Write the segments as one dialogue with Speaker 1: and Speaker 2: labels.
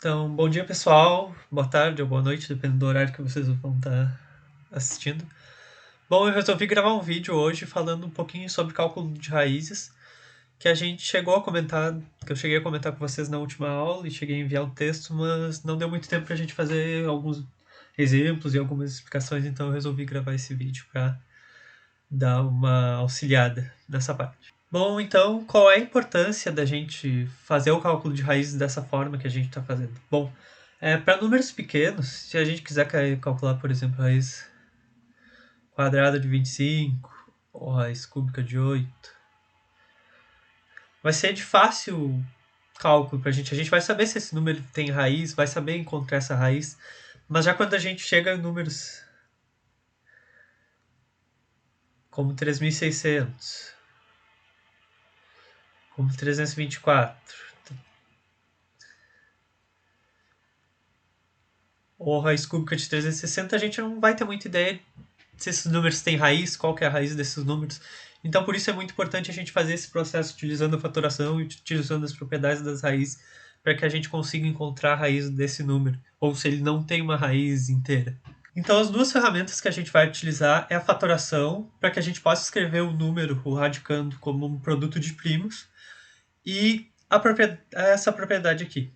Speaker 1: Então, bom dia pessoal, boa tarde ou boa noite, dependendo do horário que vocês vão estar assistindo. Bom, eu resolvi gravar um vídeo hoje falando um pouquinho sobre cálculo de raízes, que a gente chegou a comentar, que eu cheguei a comentar com vocês na última aula e cheguei a enviar um texto, mas não deu muito tempo para a gente fazer alguns exemplos e algumas explicações, então eu resolvi gravar esse vídeo para dar uma auxiliada nessa parte. Bom, então, qual é a importância da gente fazer o cálculo de raízes dessa forma que a gente está fazendo? Bom, para números pequenos, se a gente quiser calcular, por exemplo, a raiz quadrada de 25 ou a raiz cúbica de 8, vai ser de fácil cálculo para a gente. A gente vai saber se esse número tem raiz, vai saber encontrar essa raiz, mas já quando a gente chega em números como 3.600, como 324, ou raiz cúbica de 360, a gente não vai ter muita ideia se esses números têm raiz, qual que é a raiz desses números. Então, por isso é muito importante a gente fazer esse processo utilizando a fatoração e utilizando as propriedades das raízes para que a gente consiga encontrar a raiz desse número, ou se ele não tem uma raiz inteira. Então, as duas ferramentas que a gente vai utilizar é a fatoração, para que a gente possa escrever o número, o radicando, como um produto de primos, e essa propriedade aqui.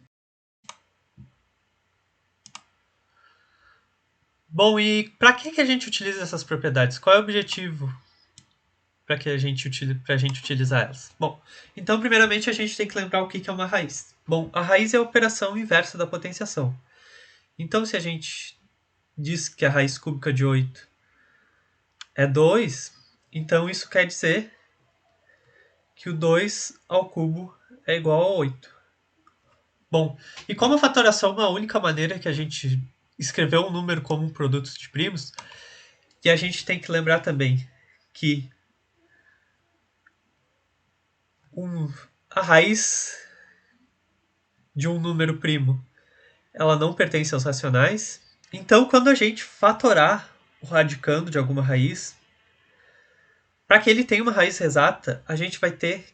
Speaker 1: Bom, e para que a gente utiliza essas propriedades? Qual é o objetivo para a gente utilizar elas? Bom, então primeiramente a gente tem que lembrar o que é uma raiz. Bom, a raiz é a operação inversa da potenciação. Então, se a gente diz que a raiz cúbica de 8 é 2, então isso quer dizer que o 2 ao cubo é igual a 8. Bom, e como a fatoração é uma única maneira que a gente escreveu um número como um produto de primos, e a gente tem que lembrar também que a raiz de um número primo ela não pertence aos racionais. Então, quando a gente fatorar o radicando de alguma raiz, para que ele tenha uma raiz exata, a gente vai ter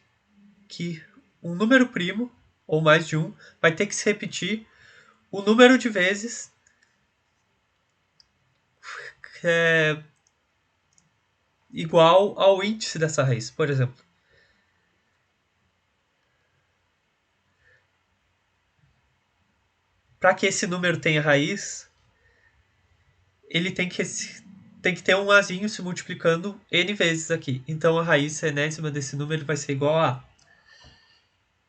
Speaker 1: que um número primo, ou mais de um, vai ter que se repetir o número de vezes que é igual ao índice dessa raiz. Por exemplo, para que esse número tenha raiz, ele tem que ter um azinho se multiplicando n vezes aqui. Então a raiz enésima desse número vai ser igual a.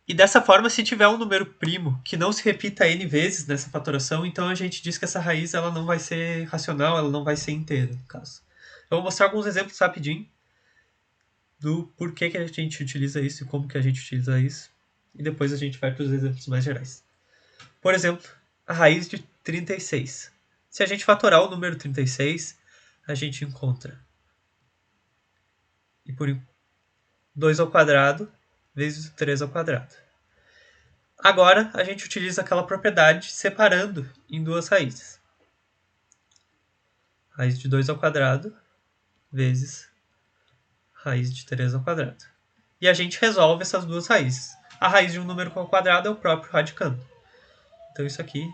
Speaker 1: E dessa forma, se tiver um número primo que não se repita n vezes nessa fatoração, então a gente diz que essa raiz ela não vai ser racional, ela não vai ser inteira, no caso. Eu vou mostrar alguns exemplos rapidinho do porquê que a gente utiliza isso e como que a gente utiliza isso. E depois a gente vai para os exemplos mais gerais. Por exemplo, a raiz de 36. Se a gente fatorar o número 36, a gente encontra e por 2 ao quadrado vezes 3 ao quadrado. Agora a gente utiliza aquela propriedade separando em duas raízes. Raiz de 2 ao quadrado vezes raiz de 3 ao quadrado. E a gente resolve essas duas raízes. A raiz de um número ao quadrado é o próprio radicando. Então isso aqui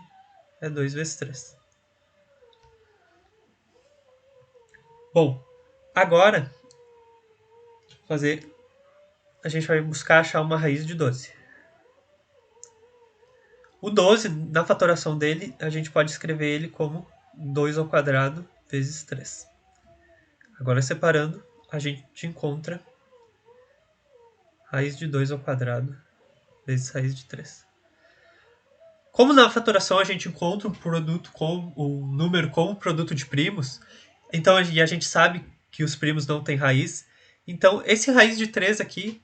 Speaker 1: é 2 vezes 3. Bom, agora a gente vai buscar achar uma raiz de 12. O 12, na fatoração dele, a gente pode escrever ele como 2 ao quadrado vezes 3. Agora, separando, a gente encontra raiz de 2 ao quadrado vezes raiz de 3. Como na fatoração a gente encontra um número como produto de primos, então a gente sabe que os primos não têm raiz, então esse raiz de 3 aqui,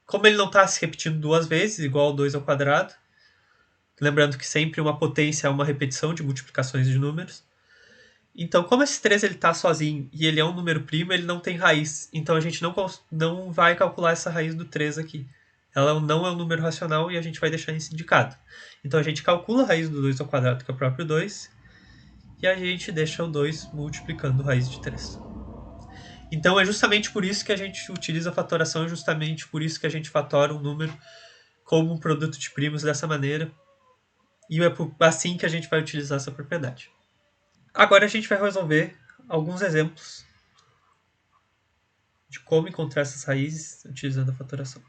Speaker 1: como ele não está se repetindo duas vezes, igual ao 2 ao quadrado, lembrando que sempre uma potência é uma repetição de multiplicações de números, então como esse 3 está sozinho e ele é um número primo, ele não tem raiz, então a gente não vai calcular essa raiz do 3 aqui. Ela não é um número racional e a gente vai deixar isso indicado. Então a gente calcula a raiz do 2 ao quadrado, que é o próprio 2, e a gente deixa o 2 multiplicando a raiz de 3. Então é justamente por isso que a gente utiliza a fatoração, é justamente por isso que a gente fatora um número como um produto de primos dessa maneira, E é assim que a gente vai utilizar essa propriedade. Agora a gente vai resolver alguns exemplos de como encontrar essas raízes utilizando a fatoração.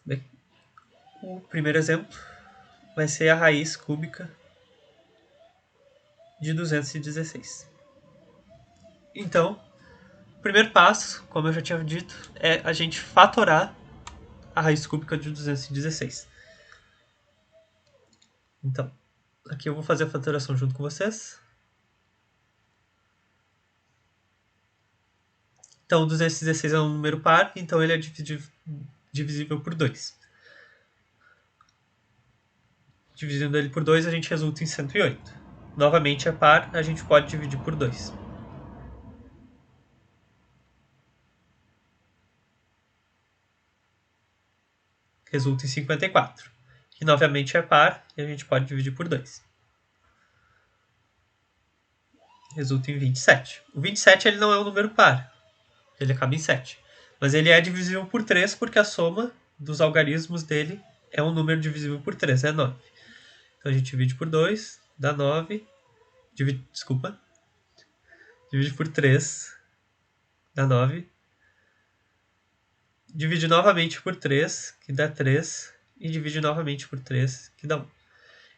Speaker 1: Bem, o primeiro exemplo vai ser a raiz cúbica de 216. Então, o primeiro passo, como eu já tinha dito, é a gente fatorar a raiz cúbica de 216. Então, aqui eu vou fazer a fatoração junto com vocês. Então, 216 é um número par, então ele é divisível por 2. Dividindo ele por 2, a gente resulta em 108. Novamente é par, a gente pode dividir por 2. Resulta em 54. Que novamente é par e a gente pode dividir por 2. Resulta em 27. O 27 ele não é um número par, ele acaba em 7. Mas ele é divisível por 3 porque a soma dos algarismos dele é um número divisível por 3, é 9. Então a gente divide por 2, dá 9. Divide por 3, dá 9. Divide novamente por 3, que dá 3. E divide novamente por 3, que dá 1.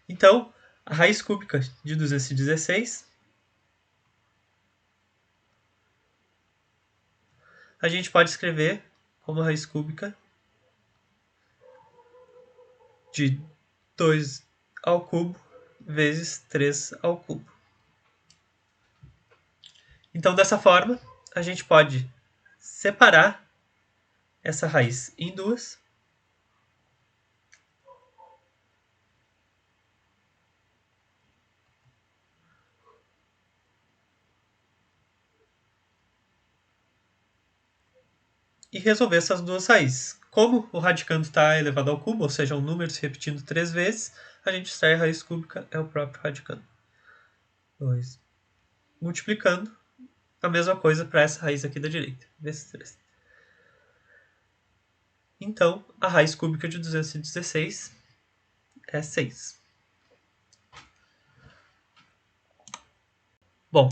Speaker 1: Então, a raiz cúbica de 216 a gente pode escrever como raiz cúbica de 2 ao cubo vezes 3 ao cubo. Então, dessa forma, a gente pode separar essa raiz em duas e resolver essas duas raízes. Como o radicando está elevado ao cubo, ou seja, um número se repetindo 3 vezes, a gente extrai a raiz cúbica, é o próprio radicando. 2. Multiplicando, a mesma coisa para essa raiz aqui da direita, vezes 3. Então, a raiz cúbica de 216 é 6. Bom,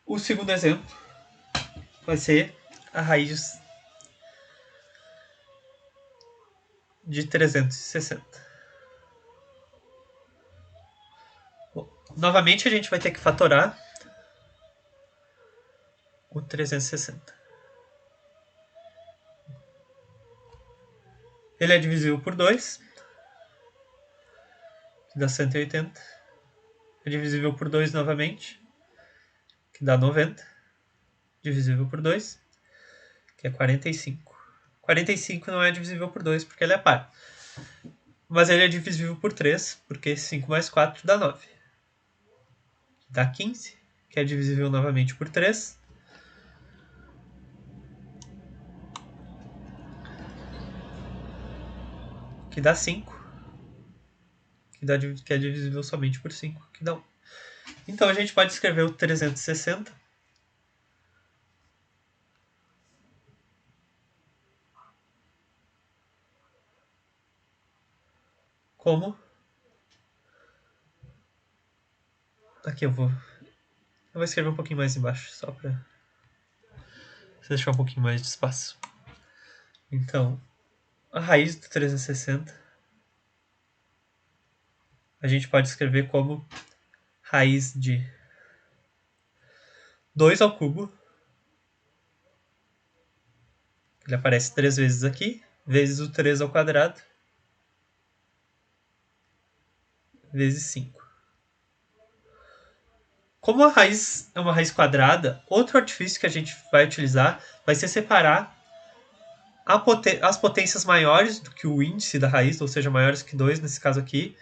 Speaker 1: o segundo exemplo vai ser a raiz de 360. Bom, novamente a gente vai ter que fatorar o 360. Ele é divisível por 2, que dá 180. É divisível por 2 novamente, que dá 90. Divisível por 2, que é 45. 45 não é divisível por 2 porque ele é par. Mas ele é divisível por 3, porque 5 mais 4 dá 9. Dá 15, que é divisível novamente por 3. Que dá 5. Que é divisível somente por 5, que dá 1. Então a gente pode escrever o 360 como... Aqui eu vou escrever um pouquinho mais embaixo, só para deixar um pouquinho mais de espaço. Então, a raiz do 360 a gente pode escrever como raiz de 2 ao cubo. Ele aparece 3 vezes aqui, vezes o 3 ao quadrado, vezes 5. Como a raiz é uma raiz quadrada, outro artifício que a gente vai utilizar vai ser separar as potências maiores do que o índice da raiz, ou seja, maiores que 2 nesse caso aqui,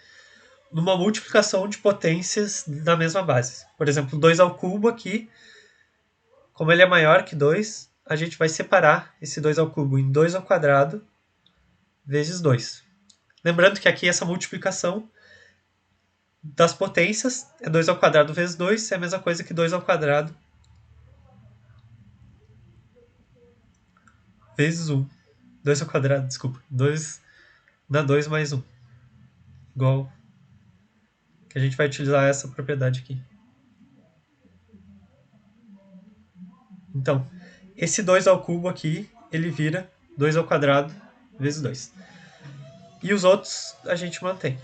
Speaker 1: numa multiplicação de potências da mesma base. Por exemplo, 2 ao cubo aqui, como ele é maior que 2, a gente vai separar esse 2 ao cubo em 2 ao quadrado vezes 2. Lembrando que aqui essa multiplicação das potências é 2 ao quadrado vezes 2, é a mesma coisa que 2 ao quadrado vezes 1. 2 ao quadrado, desculpa. 2 na 2 mais 1. Igual que a gente vai utilizar essa propriedade aqui. Então, esse 2 ao cubo aqui, ele vira 2 ao quadrado vezes 2. E os outros a gente mantém.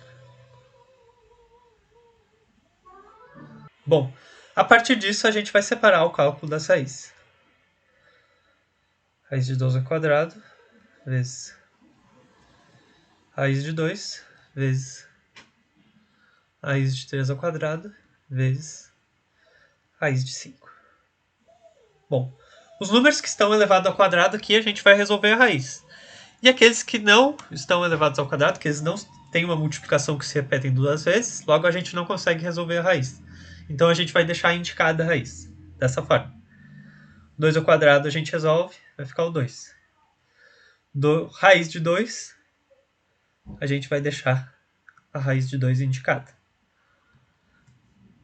Speaker 1: Bom, a partir disso a gente vai separar o cálculo das raízes. Raiz de 12 ao quadrado vezes raiz de 2 vezes raiz de 3 ao quadrado vezes raiz de 5. Bom, os números que estão elevados ao quadrado aqui a gente vai resolver a raiz. E aqueles que não estão elevados ao quadrado, que eles não têm uma multiplicação que se repetem duas vezes, logo a gente não consegue resolver a raiz. Então a gente vai deixar indicada a raiz, dessa forma. 2 ao quadrado a gente resolve, vai ficar o 2. Raiz de 2, a gente vai deixar a raiz de 2 indicada.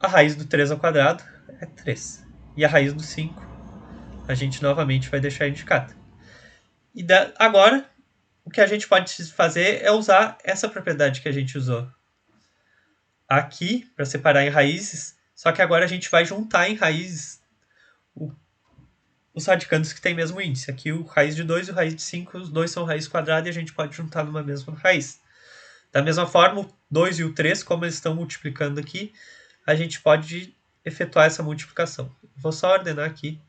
Speaker 1: A raiz do 3 ao quadrado é 3. E a raiz do 5, a gente novamente vai deixar indicada. E agora, o que a gente pode fazer é usar essa propriedade que a gente usou aqui para separar em raízes, só que agora a gente vai juntar em raízes os radicandos que têm mesmo índice. Aqui o raiz de 2 e o raiz de 5, os dois são raiz quadrada e a gente pode juntar numa mesma raiz. Da mesma forma, o 2 e o 3, como eles estão multiplicando aqui, a gente pode efetuar essa multiplicação. Vou só ordenar aqui,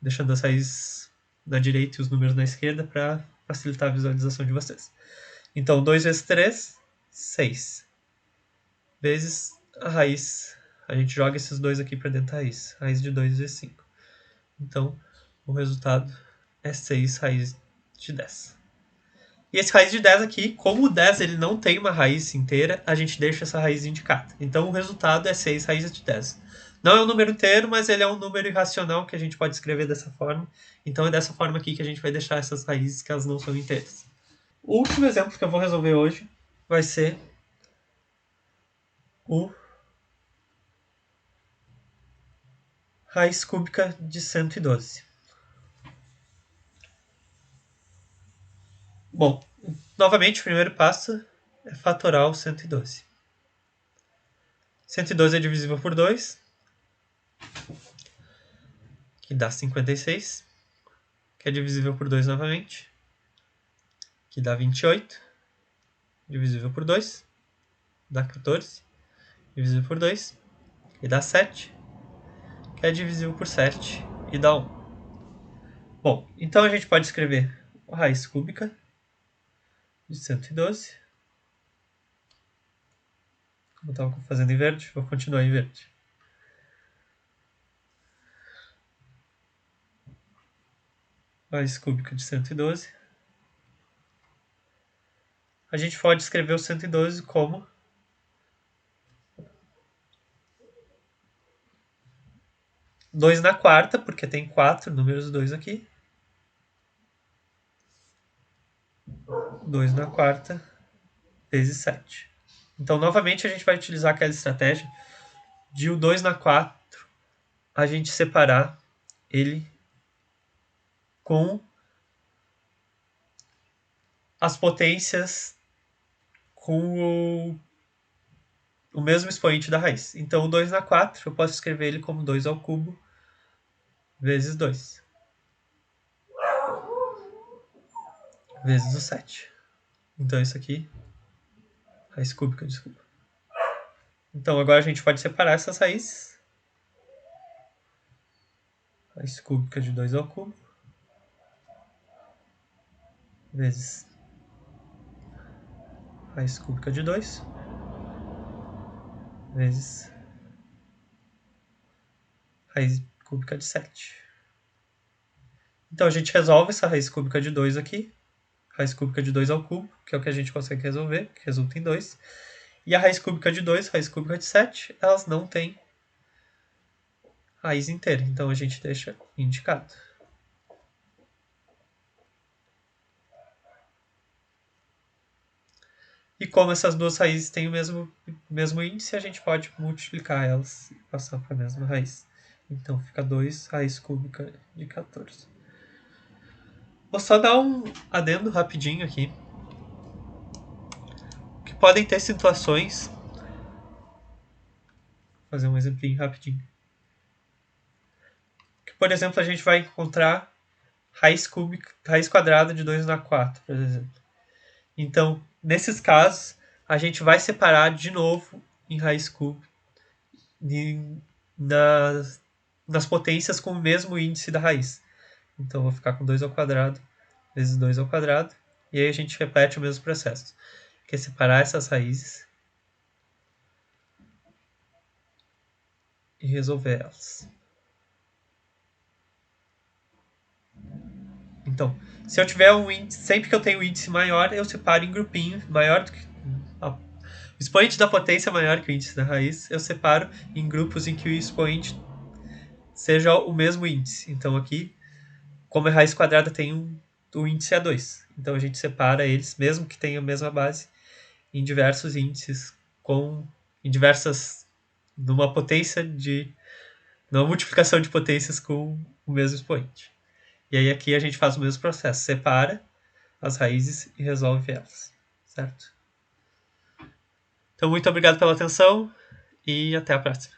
Speaker 1: deixando as raízes na direita e os números na esquerda para facilitar a visualização de vocês. Então, 2 vezes 3, 6. Vezes a raiz. A gente joga esses dois aqui para dentro da raiz. Raiz de 2 vezes 5. Então, o resultado é 6 raiz de 10. E esse raiz de 10 aqui, como o 10 ele não tem uma raiz inteira, a gente deixa essa raiz indicada. Então, o resultado é 6 raiz de 10. Não é um número inteiro, mas ele é um número irracional que a gente pode escrever dessa forma. Então, é dessa forma aqui que a gente vai deixar essas raízes que elas não são inteiras. O último exemplo que eu vou resolver hoje vai ser o raiz cúbica de 112. Bom, novamente o primeiro passo é fatorar o 112. 112 é divisível por 2, que dá 56, que é divisível por 2 novamente, que dá 28, divisível por 2, dá 14, divisível por 2, que dá 7, que é divisível por 7 e dá 1. Bom, então a gente pode escrever a raiz cúbica de 112. Como eu estava fazendo em verde, vou continuar em verde. Raiz cúbica de 112. A gente pode escrever o 112 como 2 na quarta, porque tem 4 números 2 aqui. 2 na quarta vezes 7. Então, novamente, a gente vai utilizar aquela estratégia de o 2 na 4 a gente separar ele com as potências com o mesmo expoente da raiz. Então, o 2 na 4 eu posso escrever ele como 2 ao cubo vezes 2. Vezes o 7. Então, isso aqui, raiz cúbica, desculpa. Então, agora a gente pode separar essas raízes. Raiz cúbica de 2 ao cubo vezes raiz cúbica de 2 vezes raiz cúbica de 7. Então a gente resolve essa raiz cúbica de 2 aqui. Raiz cúbica de 2 ao cubo, que é o que a gente consegue resolver, que resulta em 2. E a raiz cúbica de 2, raiz cúbica de 7, elas não têm raiz inteira. Então a gente deixa indicado. E como essas duas raízes têm o mesmo índice, a gente pode multiplicar elas e passar para a mesma raiz. Então fica 2 raiz cúbica de 14. Vou só dar um adendo rapidinho aqui. Que podem ter situações. Vou fazer um exemplinho rapidinho. Que, por exemplo, a gente vai encontrar raiz quadrada de 2 na 4, por exemplo. Então, nesses casos, a gente vai separar de novo em raiz cúbica nas potências com o mesmo índice da raiz. Então, eu vou ficar com 2 ao quadrado vezes 2 ao quadrado. E aí a gente repete o mesmo processo. Que é separar essas raízes e resolver elas. Então, se eu tiver um índice, sempre que eu tenho um índice maior, eu separo em grupinho, maior do que o expoente da potência maior que o índice da raiz, eu separo em grupos em que o expoente seja o mesmo índice. Então aqui, como a raiz quadrada tem o índice é 2. Então a gente separa eles, mesmo que tenham a mesma base, em diversos índices em diversas numa multiplicação de potências com o mesmo expoente. E aí aqui a gente faz o mesmo processo, separa as raízes e resolve elas, certo? Então muito obrigado pela atenção e até a próxima.